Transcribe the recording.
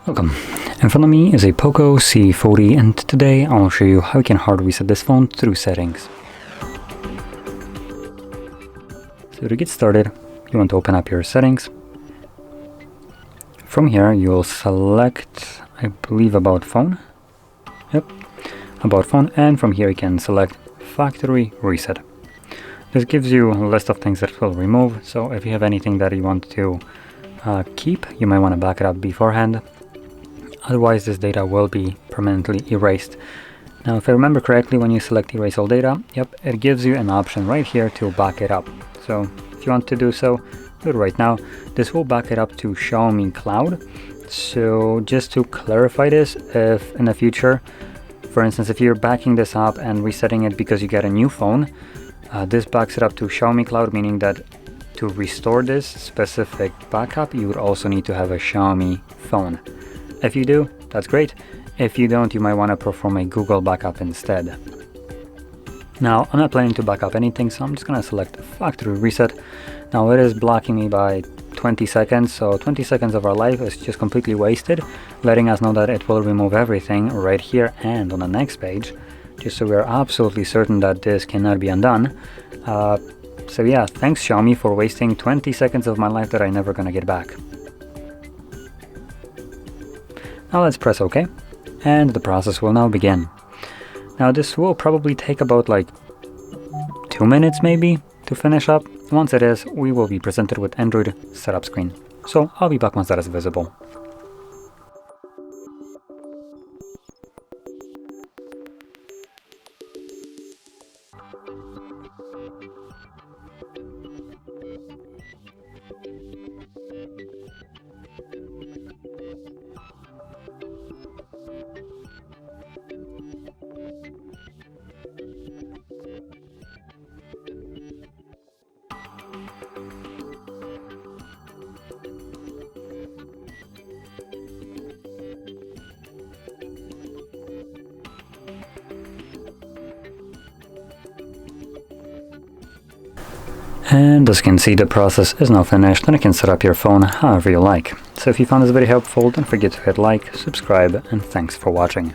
Welcome. In front of me is a Poco C40 and today I'll show you how you can hard reset this phone through settings. So to get started, you want to open up your settings. From here you'll select, I believe, About Phone. Yep, About Phone, and from here you can select Factory Reset. This gives you a list of things that it will remove, so if you have anything that you want to keep, you might want to back it up beforehand. Otherwise, this data will be permanently erased. Now, if I remember correctly, when you select Erase All Data, yep, it gives you an option right here to back it up. So if you want to do so, do it right now. This will back it up to Xiaomi Cloud. So just to clarify this, if in the future, for instance, if you're backing this up and resetting it because you get a new phone, this backs it up to Xiaomi Cloud, meaning that to restore this specific backup, you would also need to have a Xiaomi phone. If you do, that's great. If you don't, you might want to perform a Google backup instead. Now, I'm not planning to back up anything, so I'm just going to select Factory Reset. Now, it is blocking me by 20 seconds, so 20 seconds of our life is just completely wasted, letting us know that it will remove everything right here and on the next page, just so we're absolutely certain that this cannot be undone. So yeah, thanks Xiaomi for wasting 20 seconds of my life that I'm never gonna get back. Now let's press OK, and the process will now begin. Now this will probably take about like 2 minutes maybe to finish up. Once it is, we will be presented with Android setup screen. So I'll be back once that is visible. And as you can see, the process is now finished and you can set up your phone however you like. So if you found this video helpful, don't forget to hit like, subscribe, and thanks for watching.